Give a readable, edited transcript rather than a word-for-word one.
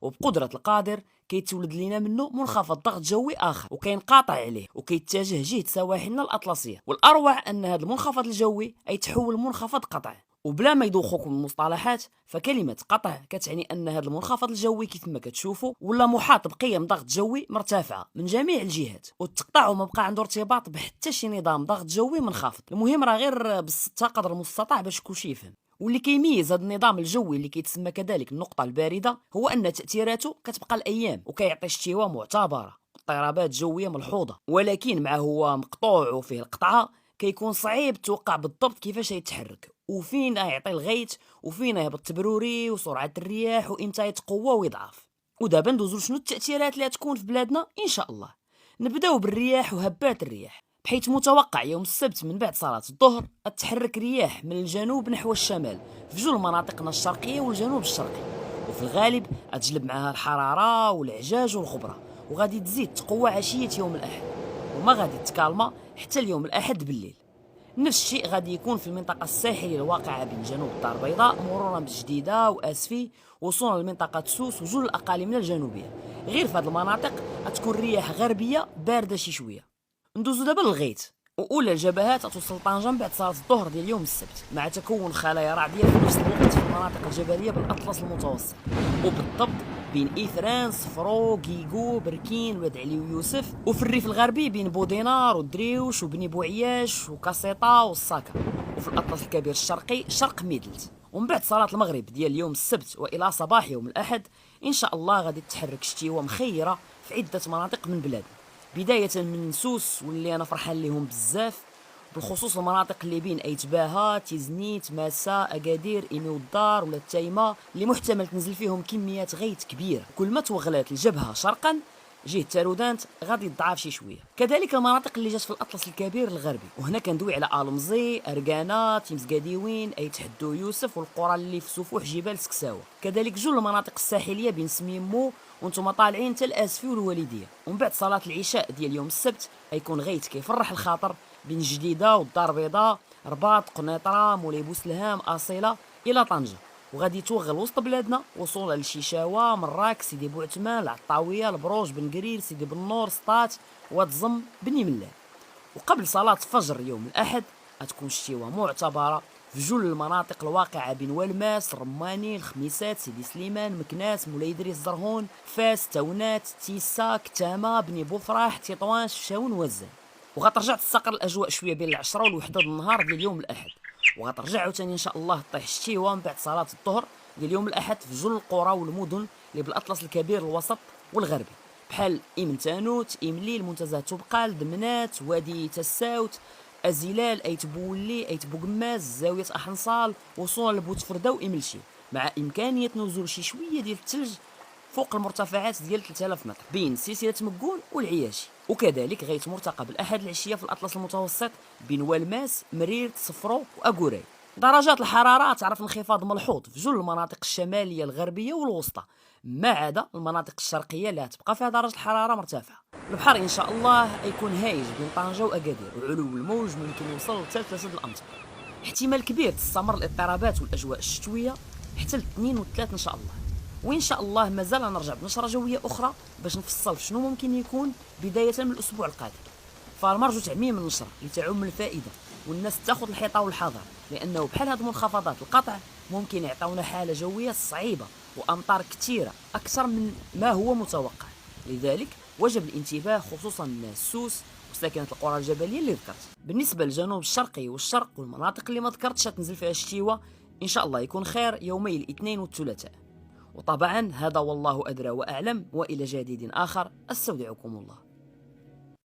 وبقدرة القادر كيتولد لينا منه منخفض ضغط جوي آخر وكينقاطع عليه وكيتجه جهة سواحلنا الأطلسية. والأروع أن هذا المنخفض الجوي يتحول منخفض قطع. وبلا ما يدوخوكم المصطلحات، فكلمة قطع كتعني أن هذا المنخفض الجوي كيف ما كتشوفوا ولا محاط بقيم ضغط جوي مرتفعة من جميع الجهات، والتقطع وما بقى عنده ارتباط بحتى شي نظام ضغط جوي منخفض. المهم راه غير بالستة قدر المستطاع باش كلشي يفهم. واللي كيميز هذا النظام الجوي اللي كيتسمى كذلك النقطة الباردة هو أن تأثيراته كتبقى الأيام وكيعطي اشتواء معتبرة، اضطرابات جوية ملحوظة، ولكن مع هو مقطوع وفيه القطعة كيكون صعيب توقع بالضبط كيفاش يتحرك وفين يعطي الغيث وفين يهبط التبروري وسرعة الرياح وامتى يتقوى ويضعف. ودابا ندوزو شنو التأثيرات اللي تكون في بلادنا إن شاء الله. نبداو بالرياح وهبات الرياح، بحيث متوقع يوم السبت من بعد صلاة الظهر تتحرك رياح من الجنوب نحو الشمال في جل مناطقنا الشرقية والجنوب الشرقي، وفي الغالب تجلب معها الحرارة والعجاج والغبرة، وغادي تزيد تقوى عشية يوم الأحد وما غادي تكالما حتى اليوم الأحد بالليل. نفس الشيء غادي يكون في المنطقة الساحلية الواقعة بين جنوب الدار البيضاء مرورا بالجديدة وأسفي وصولا لمنطقة سوس وجل الأقاليم الجنوبية. غير في هذه المناطق تكون رياح غربية باردة شي شوية. ندوزو دابا للغيث، وأولى الجبهات توصل طنجة بعد صلاة الظهر ديال يوم السبت مع تكون خلايا رعدية في نفس الوقت في المناطق الجبلية بالأطلس المتوسط، وبالضبط بين إيثران، صفرو، كيكو، بركين، ولاد علي ويوسف، وفي الريف الغربي بين بودينار ودريوش وبني بوعياش وكاسيطا والساكا، وفي الأطلس الكبير الشرقي شرق ميدلت. ومن بعد صلاة المغرب ديال يوم السبت وإلى صباح يوم الأحد إن شاء الله غادي تحرك شتيوة مخيرة في عدة مناطق من بلادنا، بداية من سوس واللي أنا فرحان ليهم بزاف، بالخصوص المناطق اللي بين أيتباها، تيزنيت، ماسا، أكادير، إيمي والدار ولا التايمة، اللي محتمل تنزل فيهم كميات غيث كبيرة. كل ما توغلات الجبهة شرقا جهة تارودانت غادي تضعف شي شويه. كذلك المناطق اللي جات في الاطلس الكبير الغربي، وهنا كندوي على المزي، اركانا، تيمز قاديوين، ايتحدو يوسف والقرى اللي في سفوح جبال سكساوه. كذلك جل المناطق الساحليه بين سميمو وانتم طالعين حتى الاسفي والوالديه. ومن بعد صلاه العشاء ديال يوم السبت غيكون غيث كيفرح الخاطر بين جديده والدار البيضاء، رباط، قنيطره، مولاي بوسلهام، اصيله الى طنجه، وغادي يتوغل وسط بلادنا وصولا للشيشاوه، مراك، سيدي بوعثمان، العطاويه، البروج، بن قرير، سيدي بن نور، سطات، واد زم، بني ملال. وقبل صلاه الفجر يوم الاحد غتكون شتيوه معتبره في جل المناطق الواقعه بين والماس، رماني، الخميسات، سيدي سليمان، مكناس، مولاي ادريس، زرهون، فاس، تاونات، تيسا، كتامه، بني بوفراح، تطوان، شاون، وزان. وغترجع تستقر الاجواء شويه بين العشرة والوحده د النهار ديال يوم الاحد، وغترجع عاوتاني ان شاء الله طيح الشتيوه من بعد صلاه الظهر ديال يوم الاحد في جل القرى والمدن اللي بالاطلس الكبير الوسط والغربي، بحال إمنتانوت، إمليل، منتزه تبقال، دمنات، وادي تساوت، أزيلال، أيت بولي، أيت بوقماز، زاوية أحنصال، وصولا لبوتفردة وإملشي، مع إمكانية نزول شي شوية ديال الثلج فوق المرتفعات ديال 3000 متر بين سلسلة مكون والعياشي. وكذلك غيت مرتقب الأحد العشية في الأطلس المتوسط بين والماس، مرير، صفرو وأكوراي. درجات الحرارة تعرف انخفاض ملحوظ في جل المناطق الشمالية الغربية والوسطى، ما عدا المناطق الشرقية اللي تبقى فيها درجة الحرارة مرتفعة. البحر إن شاء الله يكون هايج بين طنجة وأكادير، وعلو الموج ممكن يوصل حتى 3 الأمتار. احتمال كبير تستمر الاضطرابات والأجواء الشتوية حتى الاثنين والثلاث إن شاء الله. وإن شاء الله مازال نرجع بنشرة جوية أخرى باش نفصل شنو ممكن يكون بداية من الأسبوع القادم. فالمرجو تعميم النشرة لتعم الفائدة والناس تاخذ الحيطة والحذر، لأنه بحال هاد منخفضات القطع ممكن يعطونا حالة جوية صعيبة وأمطار كثيرة أكثر من ما هو متوقع. لذلك وجب الانتباه خصوصا الناس سوس وساكنة القرى الجبلية اللي ذكرت. بالنسبة للجنوب الشرقي والشرق والمناطق اللي ما ذكرتش تنزل فيها الشتيوة إن شاء الله يكون خير يومي الاثنين والثلاثاء. وطبعا هذا والله أدرى وأعلم، وإلى جديد آخر أستودعكم الله.